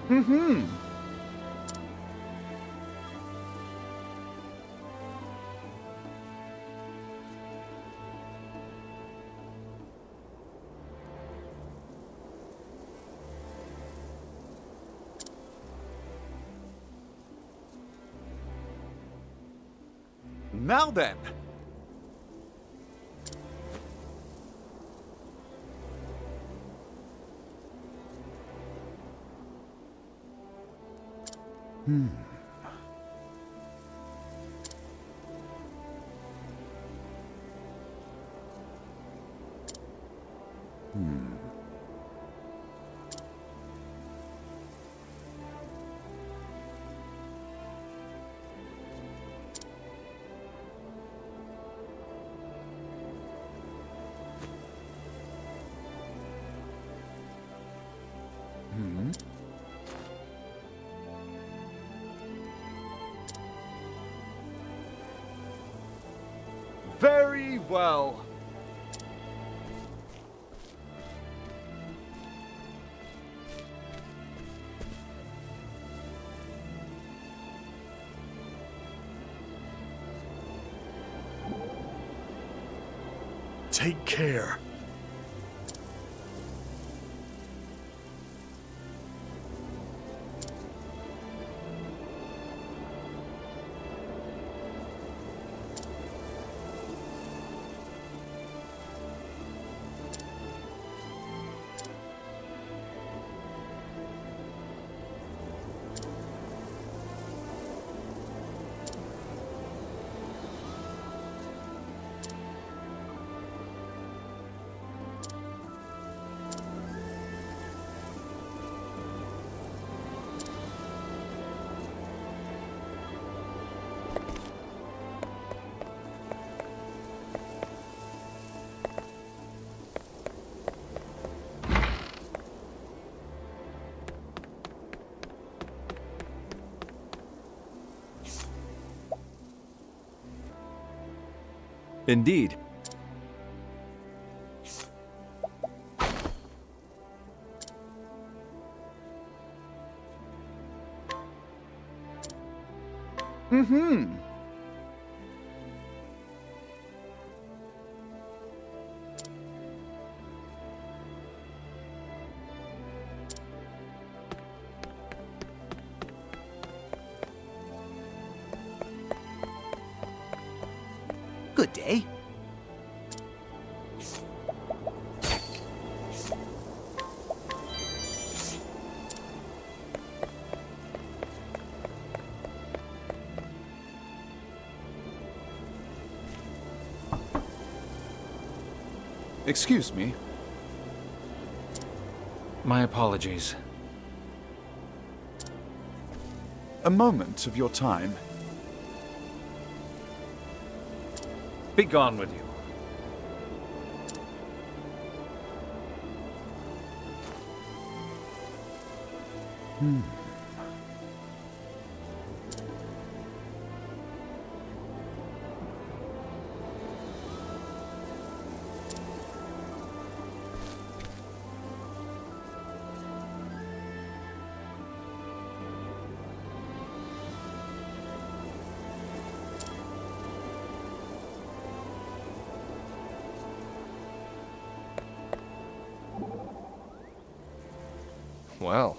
Mm-hmm. Now then. Very well. Take care. Indeed. Mm-hmm. Good day. Excuse me. My apologies. A moment of your time. Be gone with you. Well.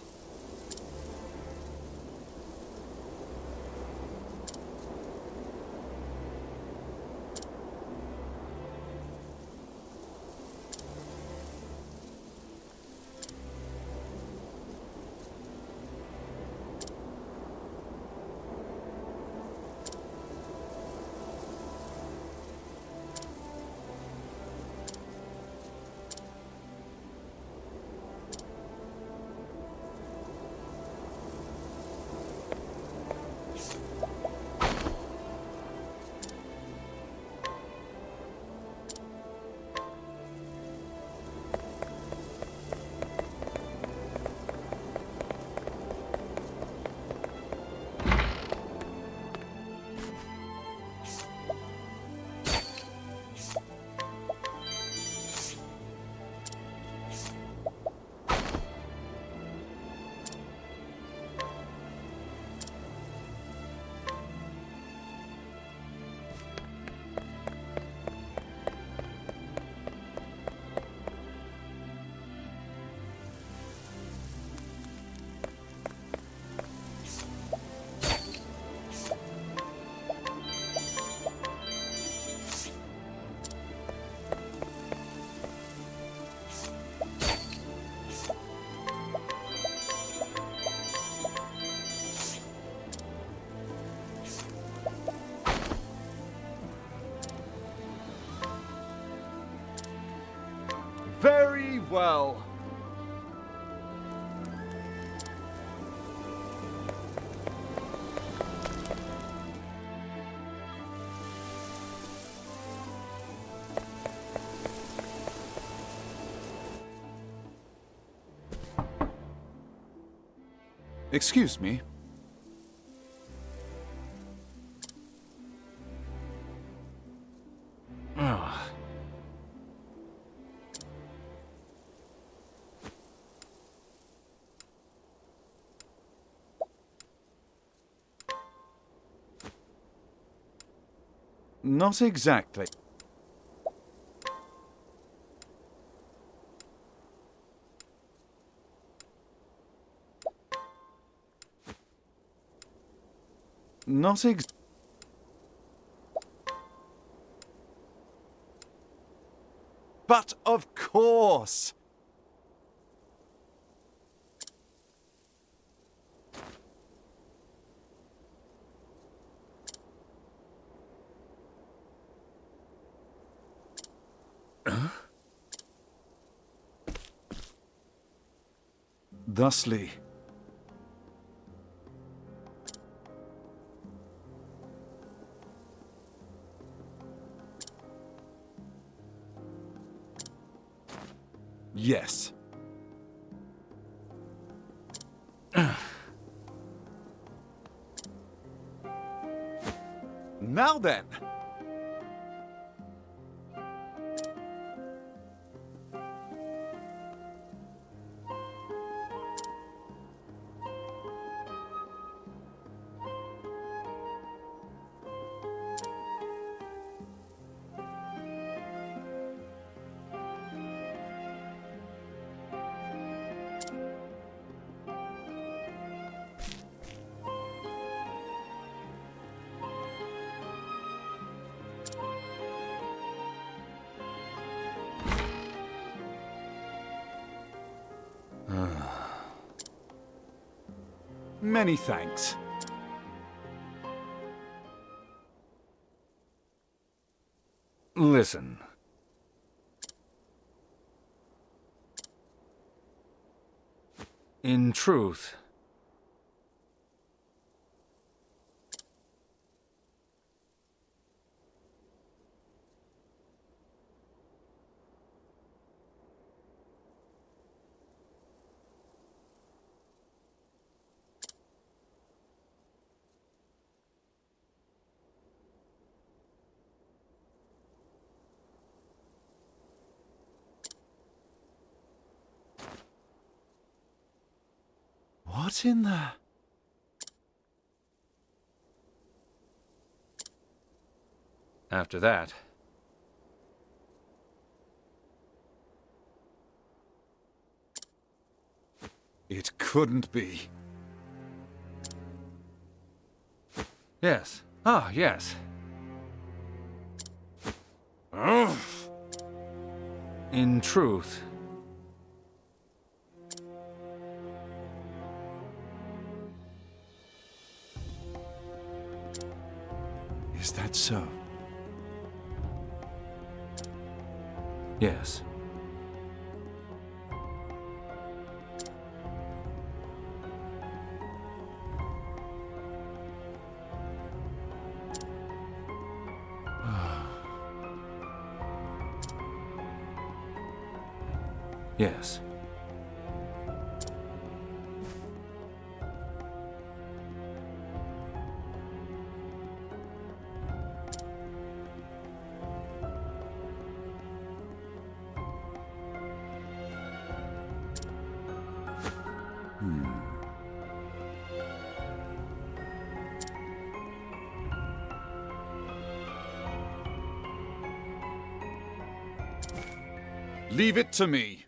Excuse me. Ah. Not exactly. Not ex- But of course! Thusly. Yes. Now then. Many thanks. Listen. In truth, What in the... after that, It couldn't be. yes. Ah, yes. In truth, Is that so? yes. Yes. Leave it to me.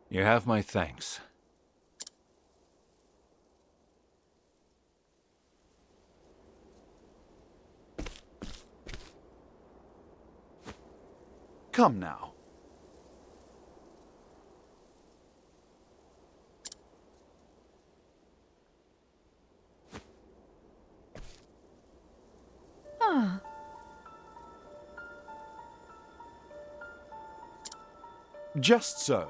You have my thanks. Come now. Just so.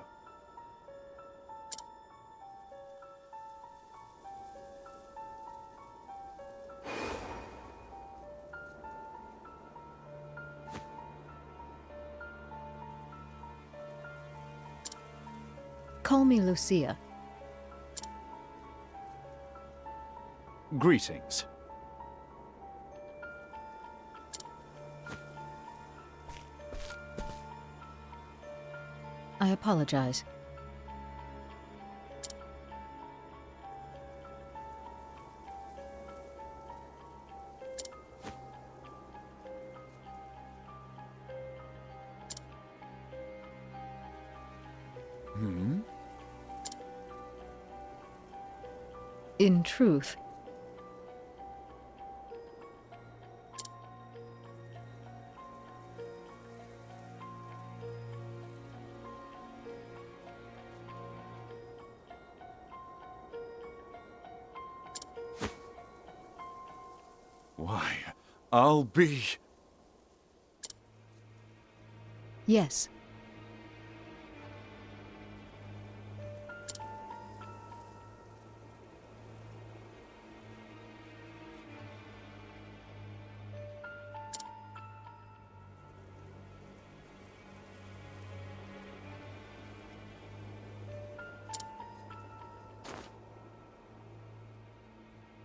Call me Lucia. Greetings. I apologize. In truth, Why, I'll be... yes.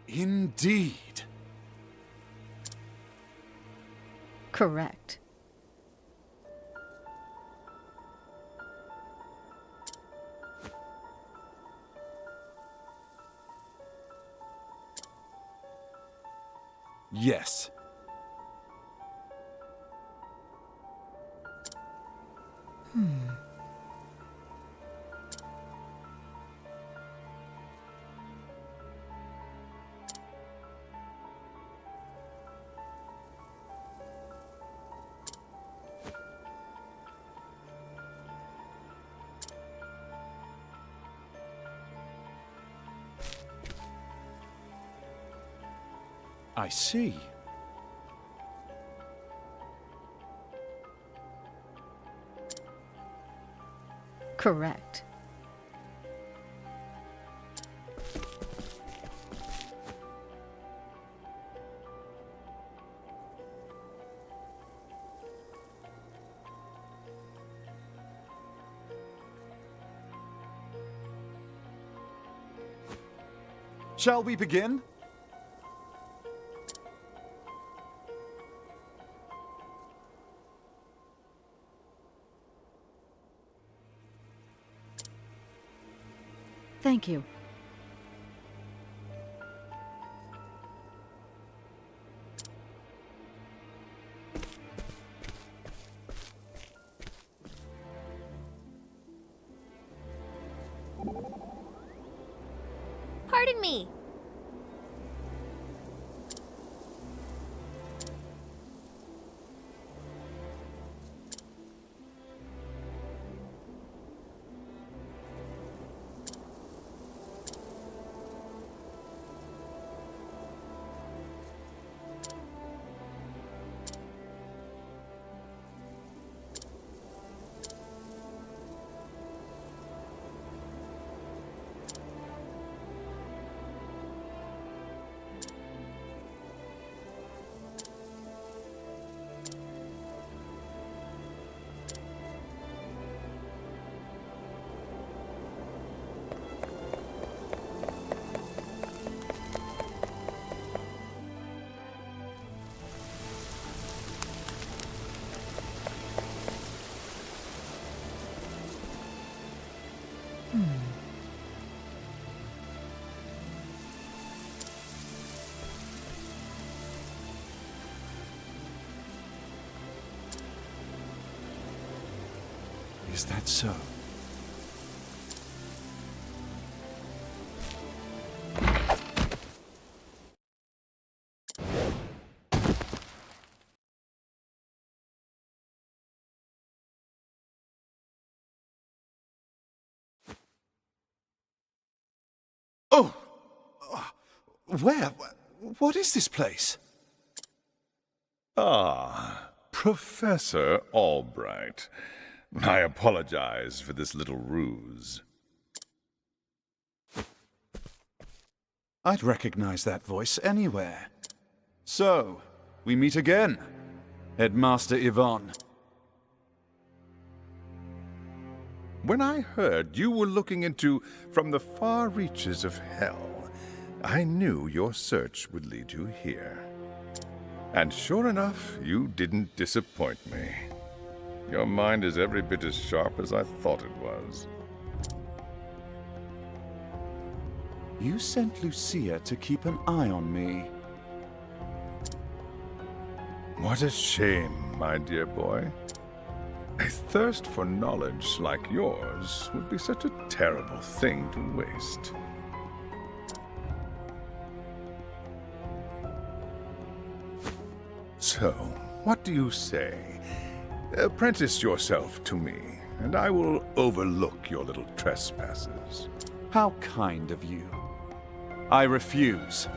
Indeed. Correct. Yes. I see. Correct. Shall we begin? Thank you. Pardon me. Is that so? Oh! Where? What is this place? Ah, Professor Albright. I apologize for this little ruse. I'd recognize that voice anywhere. So, we meet again, Headmaster Yvon. When I heard you were looking into from the far reaches of hell, I knew your search would lead you here. And sure enough, you didn't disappoint me. Your mind is every bit as sharp as I thought it was. You sent Lucia to keep an eye on me. What a shame, my dear boy. A thirst for knowledge like yours would be such a terrible thing to waste. So, what do you say? Apprentice yourself to me, and I will overlook your little trespasses. How kind of you. I refuse.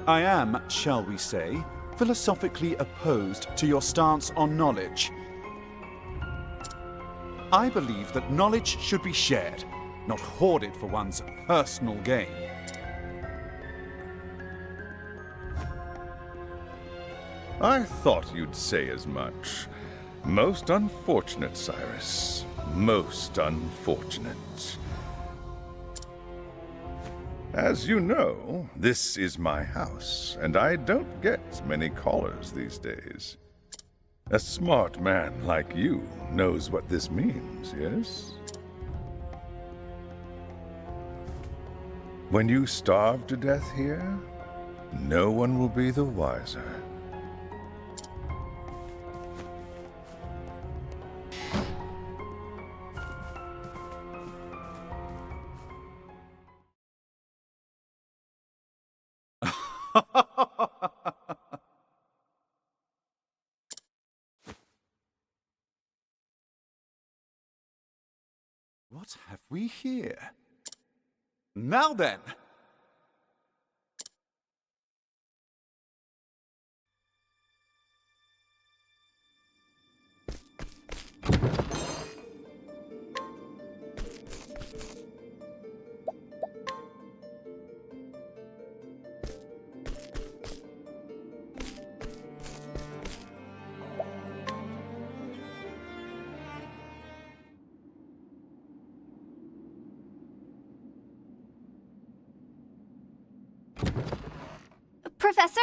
I am, shall we say, philosophically opposed to your stance on knowledge. I believe that knowledge should be shared, not hoarded for one's personal gain. I thought you'd say as much. Most unfortunate, Cyrus. Most unfortunate. As you know, this is my house, and I don't get many callers these days. A smart man like you knows what this means, yes? When you starve to death here, no one will be the wiser. What have we here? Now then! Professor?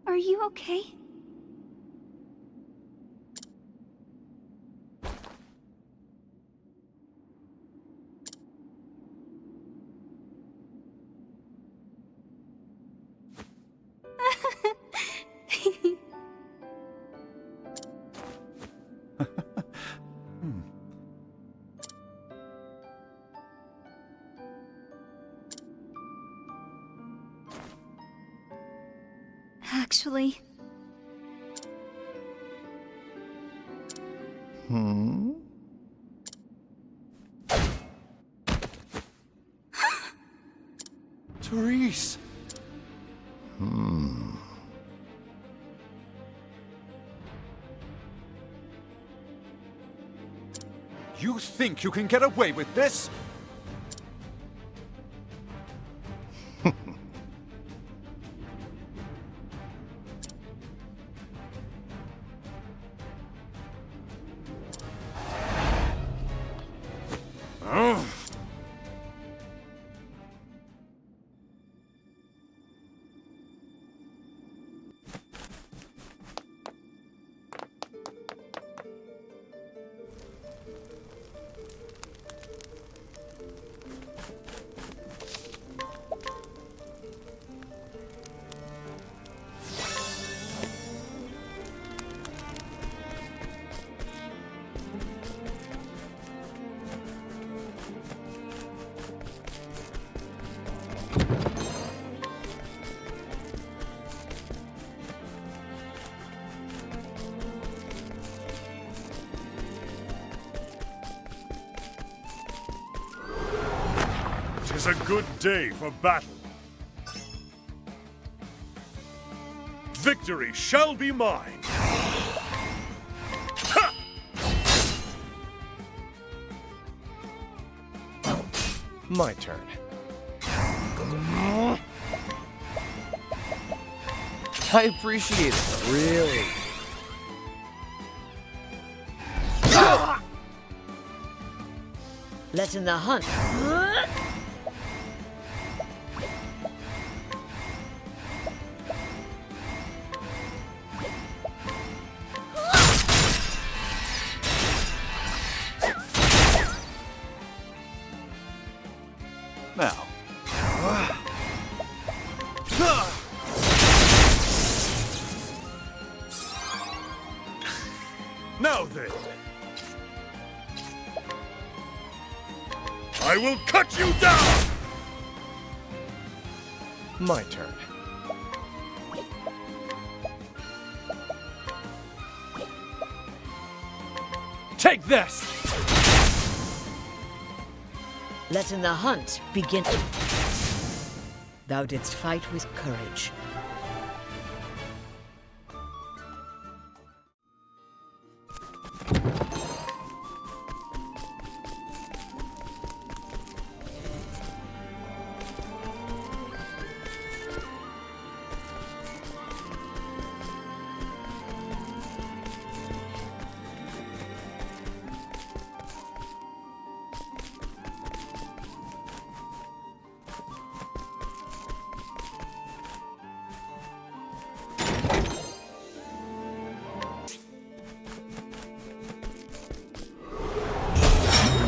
Are you okay? Actually... Therese! You think you can get away with this? Tis a good day for battle. Victory shall be mine. Ha! My turn. I appreciate it, really. Let in the hunt. Now. Now then. I will cut you down! My turn. Take this! Let in the hunt begin. Thou didst fight with courage.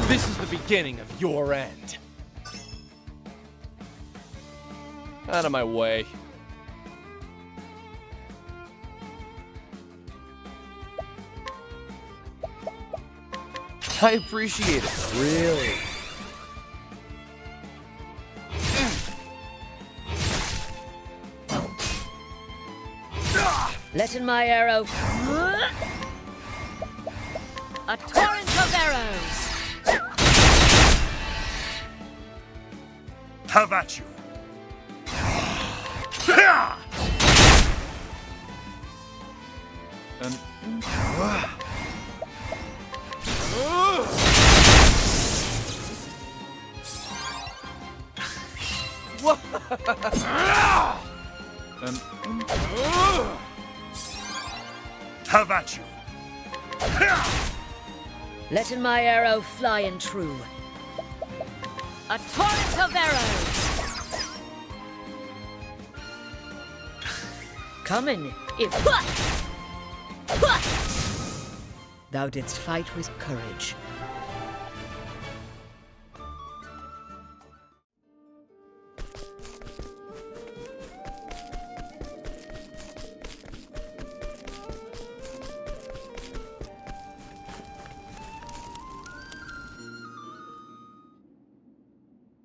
This is the beginning of your end. Out of my way. I appreciate it, really. Let in my arrow. A torrent of arrows. Have at you! Have at you! Let in my arrow fly and true. A torrent of arrows. Coming, if thou didst fight with courage.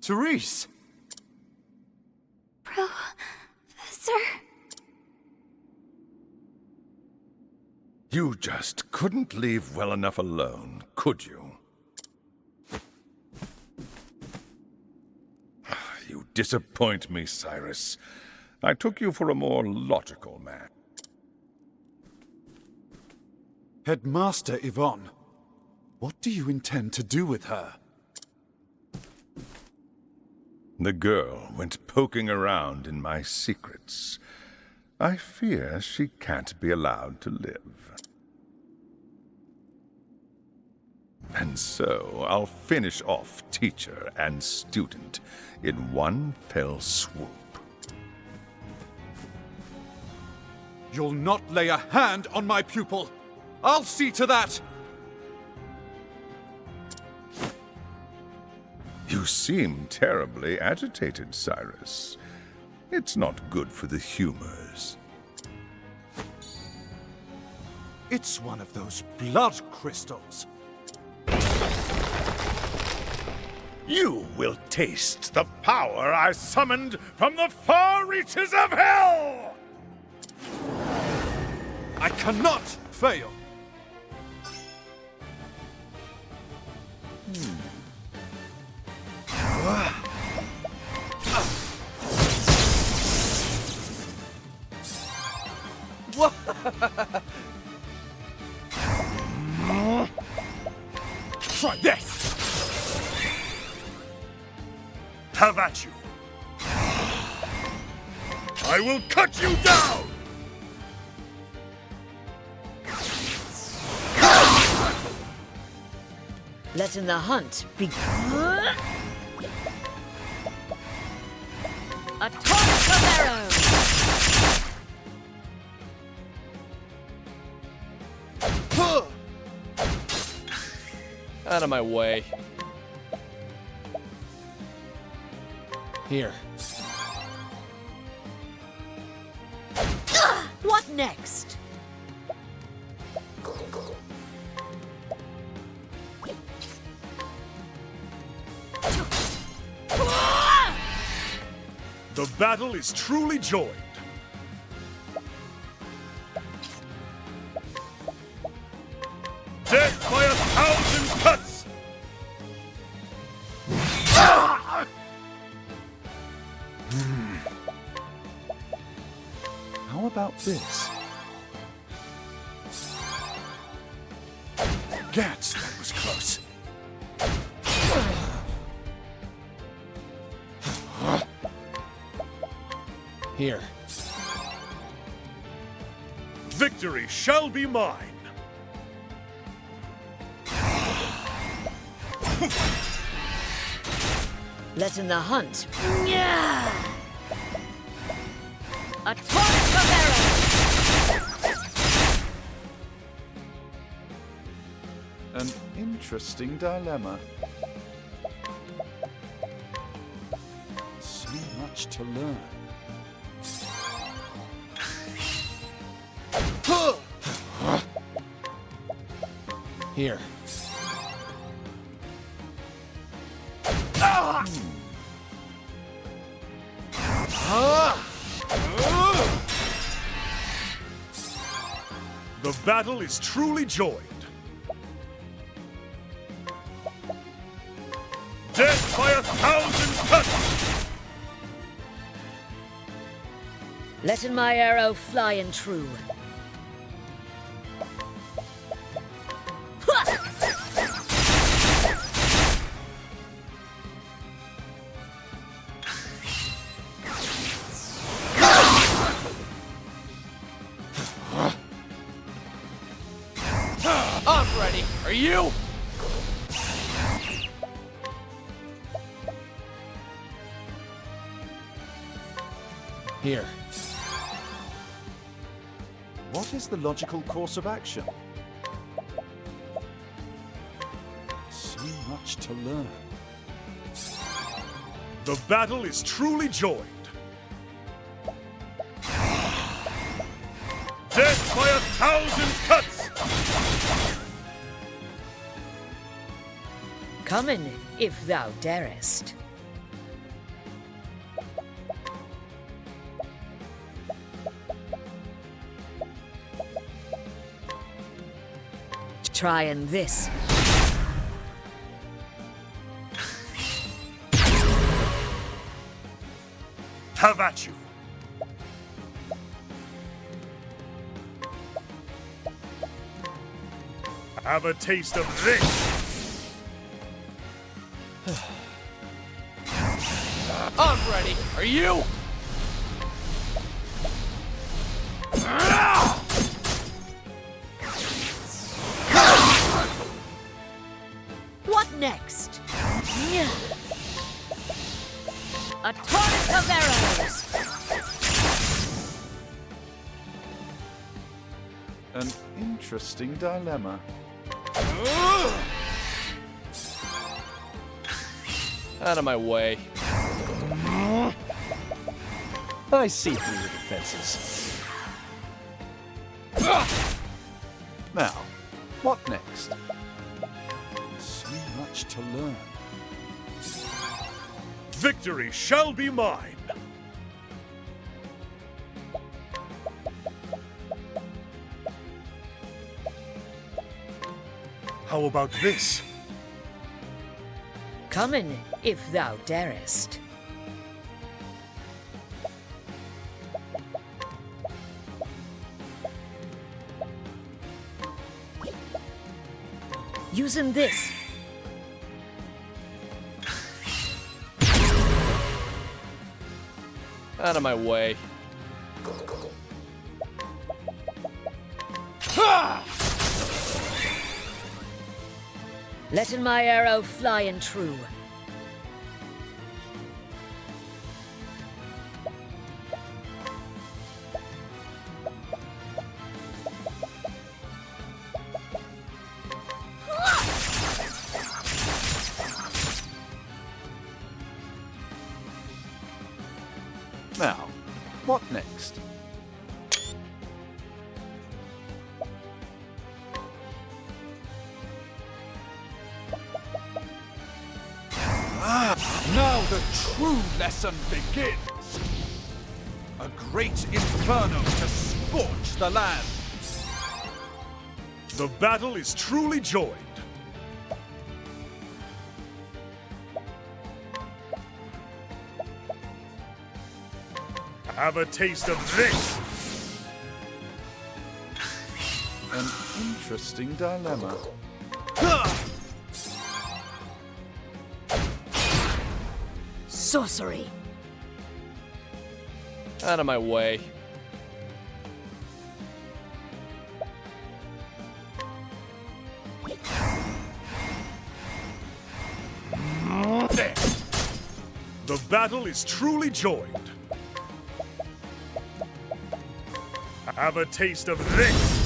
Cyrus! Professor? You just couldn't leave well enough alone, could you? You disappoint me, Cyrus. I took you for a more logical man. Headmaster Yvon, what do you intend to do with her? The girl went poking around in my secrets. I fear she can't be allowed to live. And so I'll finish off teacher and student in one fell swoop. You'll not lay a hand on my pupil! I'll see to that! You seem terribly agitated, Cyrus. It's not good for the humors. It's one of those blood crystals. You will taste the power I summoned from the far reaches of hell! I cannot fail! Try this! Have at you! I will cut you down! Letting the hunt begin. A torrent of arrows! Out of my way. Here. What next? The battle is truly joined. Death by 1,000 cuts! How about this? Gats, that was close. Here. Victory shall be mine. Letting the hunt. A torrent of arrows! An interesting dilemma. So much to learn. Here. The battle is truly joined. Death by 1,000 cuts! Letting my arrow fly and true. I'm ready. Are you? Here. What is the logical course of action? So much to learn. The battle is truly joined. Death by 1,000 cuts! Coming, if thou darest. Trying this. Have at you. Have a taste of this. I'm ready. Are you? What next? A torrent of arrows! An interesting dilemma. Out of my way. I see through your defenses. Now, what next? So much to learn. Victory shall be mine. How about this? Coming, if thou darest. Using this. Out of my way. Letting my arrow fly and true. Now, what next? Now the true lesson begins. A great inferno to scorch the land. The battle is truly joined. Have a taste of this! An interesting dilemma. Sorcery. Out of my way. There. The battle is truly joined. Have a taste of this!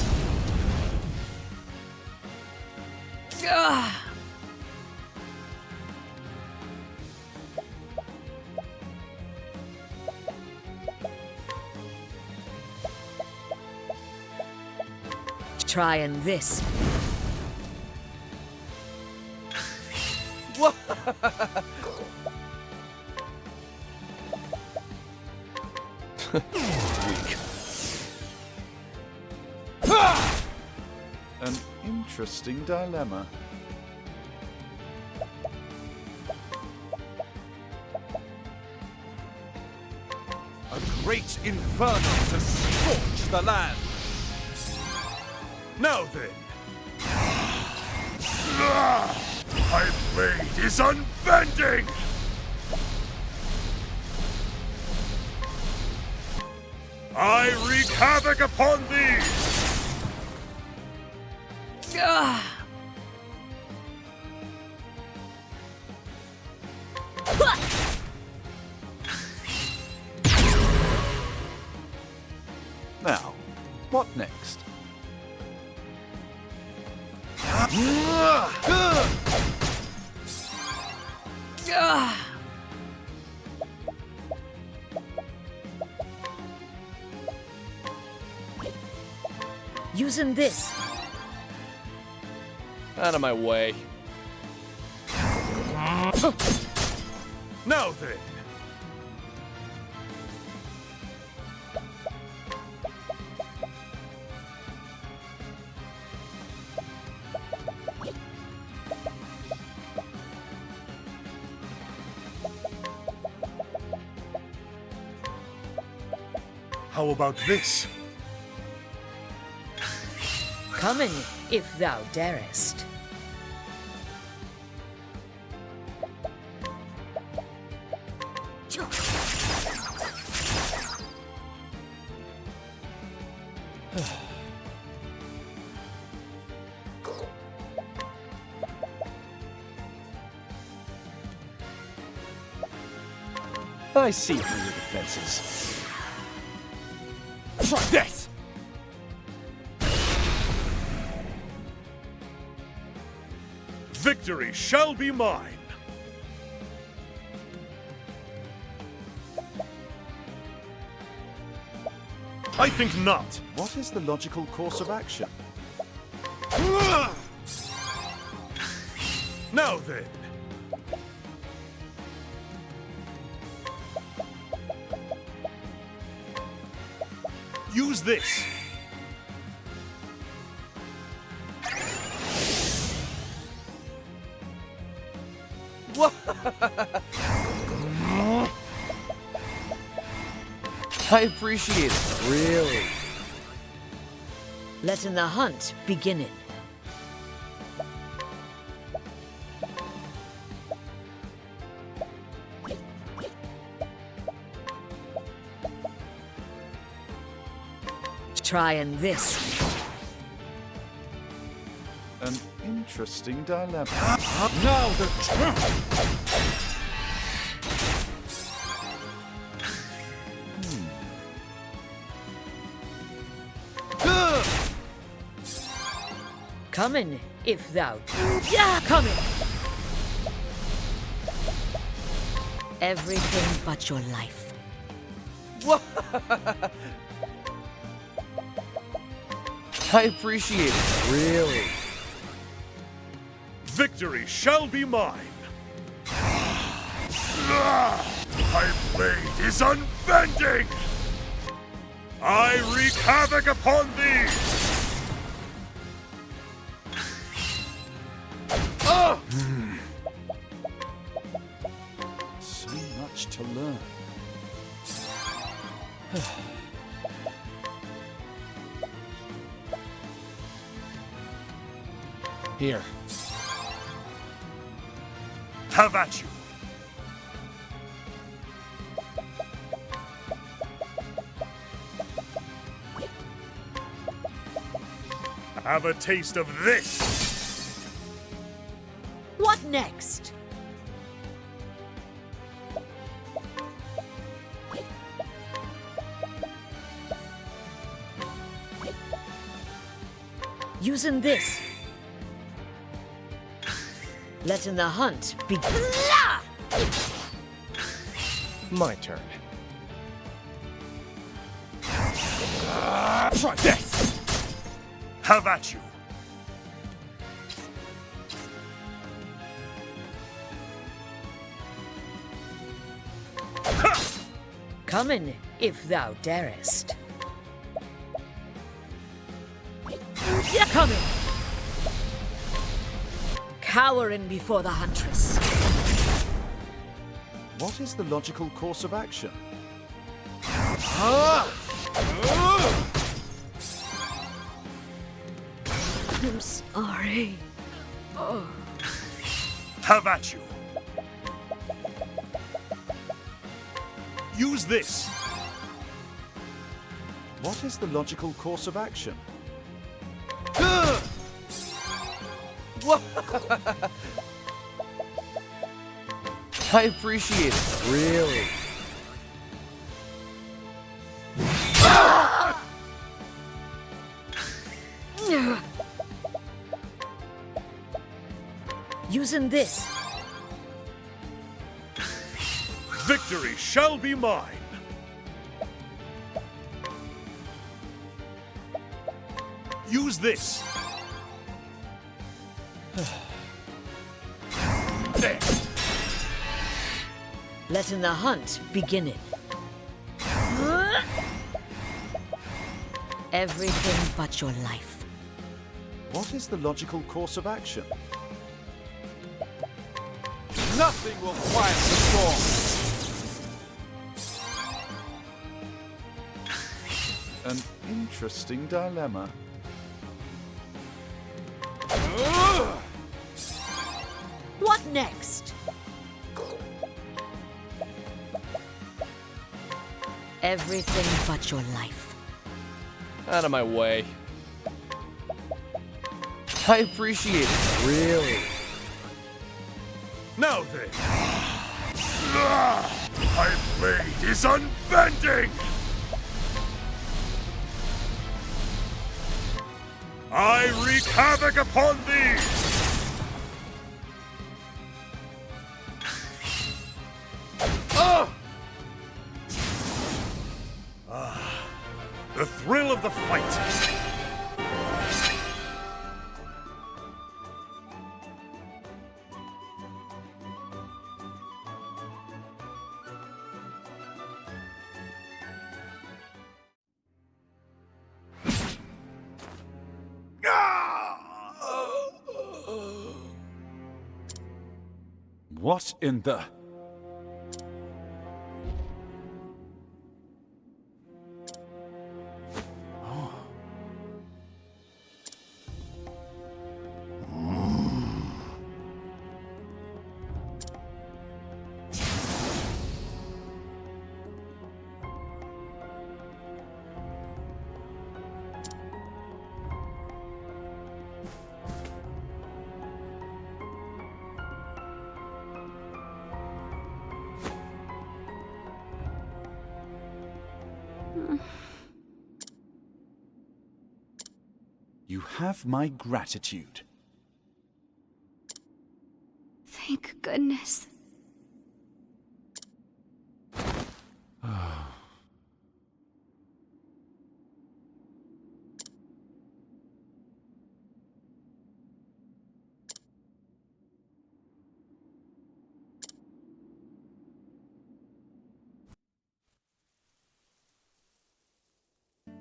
Trying this. An interesting dilemma. A great inferno to scorch the land. Now then! My blade is unbending! I wreak havoc upon thee! Now, what next? Using this. Out of my way. Now then! How about this? Coming, if thou darest. I see through your defenses. Try this! Victory shall be mine! I think not. What is the logical course of action? Now then! Use this! I appreciate it, really. Letting the hunt beginning. Trying this. An interesting dilemma. Now the Coming, if thou. Yeah, coming! Everything but your life. I appreciate it, really. Victory shall be mine. My blade is unbending. I wreak havoc upon thee. So much to learn. Here. Have at you. Have a taste of this. What next? Using this. Letting the hunt begin. My turn. Try this. Have at you. Coming, if thou darest. Coming! Cowering before the huntress. What is the logical course of action? I'm sorry. Have at you. Use this. What is the logical course of action? I appreciate it, really. Using this. Victory shall be mine. Use this. There. Letting the hunt beginning. Everything but your life. What is the logical course of action? nothing will quiet the storm. An interesting dilemma. What next? Everything but your life. Out of my way. I appreciate it, really. Now then. My blade is unbending! I wreak havoc upon thee! The thrill of the fight! What in the... You have my gratitude. Thank goodness.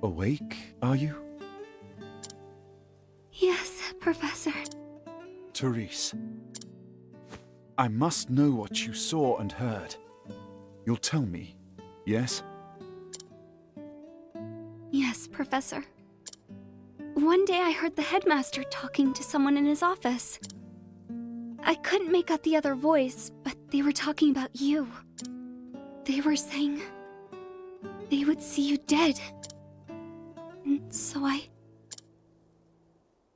Awake, are you? Yes, Professor. Therese, I must know what you saw and heard. You'll tell me, yes? Yes, Professor. One day I heard the headmaster talking to someone in his office. I couldn't make out the other voice, but they were talking about you. They were saying they would see you dead. And so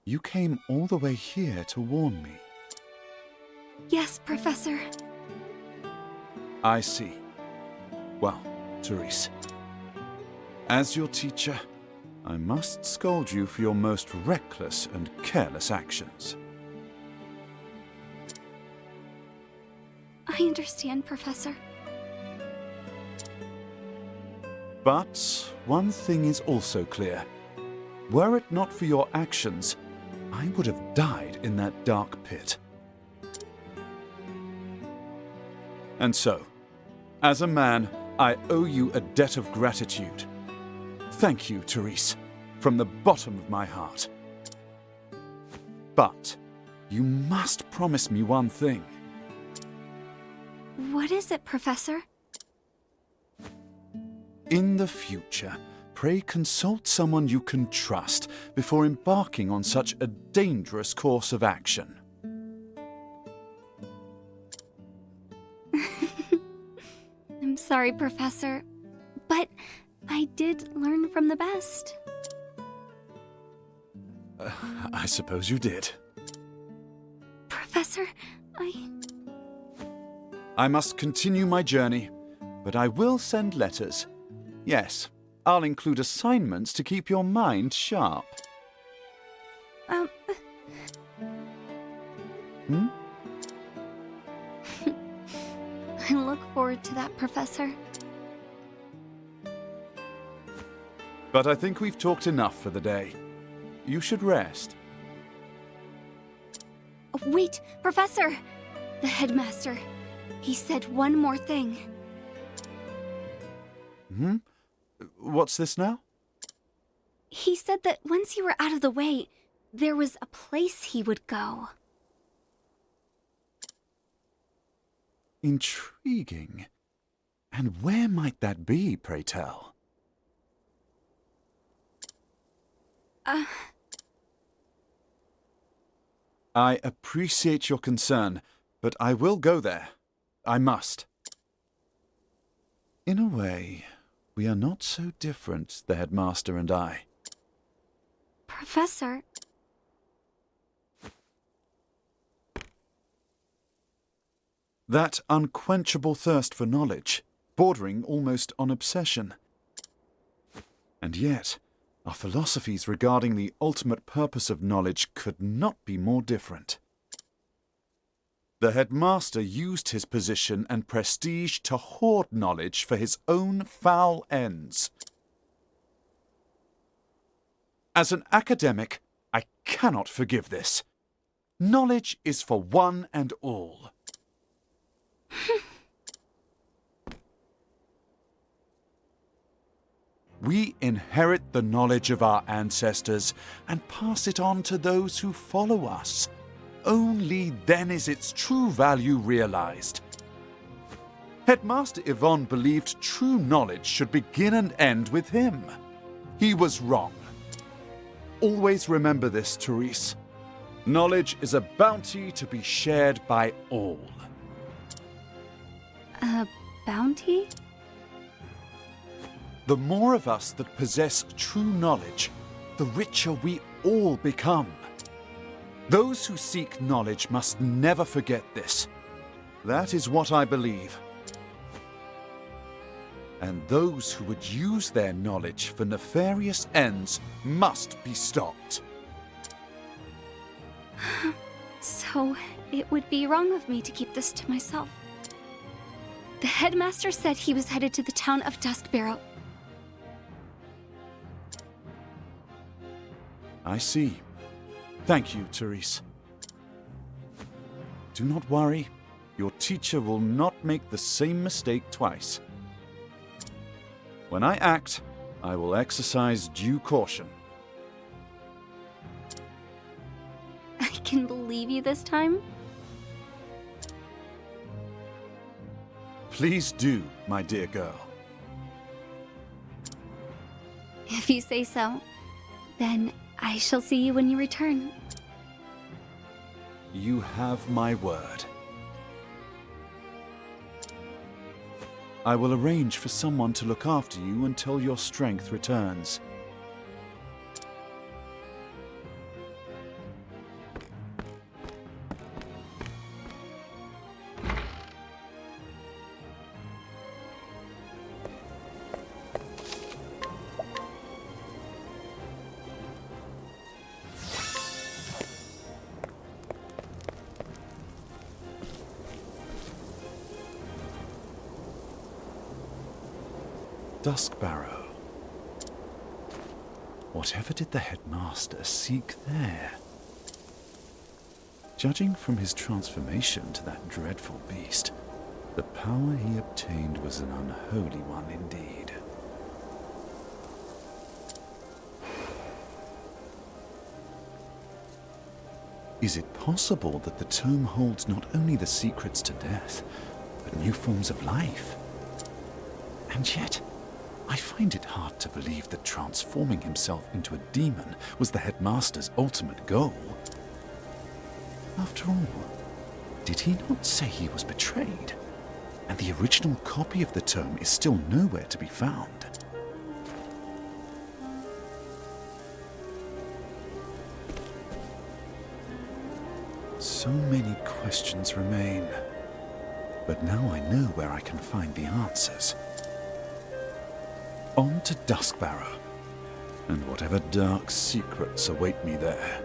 You came all the way here to warn me. Yes, Professor. I see. Well, Therese, as your teacher, I must scold you for your most reckless and careless actions. I understand, Professor. But one thing is also clear. Were it not for your actions, I would have died in that dark pit. And so, as a man, I owe you a debt of gratitude. Thank you, Therese, from the bottom of my heart. But you must promise me one thing. What is it, Professor? In the future, pray consult someone you can trust before embarking on such a dangerous course of action. I'm sorry, Professor, but I did learn from the best. I suppose you did. Professor, I must continue my journey, but I will send letters. Yes, I'll include assignments to keep your mind sharp. I look forward to that, Professor. But I think we've talked enough for the day. You should rest. Wait, Professor! The headmaster. He said one more thing. What's this now? He said that once you were out of the way, there was a place he would go. Intriguing. And where might that be, pray tell? I appreciate your concern, but I will go there. I must. In a way, we are not so different, the headmaster and I. Professor... That unquenchable thirst for knowledge, bordering almost on obsession. And yet, our philosophies regarding the ultimate purpose of knowledge could not be more different. The headmaster used his position and prestige to hoard knowledge for his own foul ends. As an academic, I cannot forgive this. Knowledge is for one and all. We inherit the knowledge of our ancestors and pass it on to those who follow us. Only then is its true value realized. Headmaster Yvon believed true knowledge should begin and end with him. He was wrong. Always remember this, Therese. Knowledge is a bounty to be shared by all. A bounty? The more of us that possess true knowledge, the richer we all become. Those who seek knowledge must never forget this. That is what I believe. And those who would use their knowledge for nefarious ends must be stopped. So, it would be wrong of me to keep this to myself. The headmaster said he was headed to the town of Duskbarrow. I see. Thank you, Cyrus. Do not worry. Your teacher will not make the same mistake twice. When I act, I will exercise due caution. I can believe you this time? Please do, my dear girl. If you say so, then I shall see you when you return. You have my word. I will arrange for someone to look after you until your strength returns. Duskbarrow. Whatever did the headmaster seek there? Judging from his transformation to that dreadful beast, the power he obtained was an unholy one indeed. Is it possible that the tome holds not only the secrets to death, but new forms of life? And yet, I find it hard to believe that transforming himself into a demon was the headmaster's ultimate goal. After all, did he not say he was betrayed? And the original copy of the tome is still nowhere to be found. So many questions remain. But now I know where I can find the answers. On to Duskbarrow, and whatever dark secrets await me there.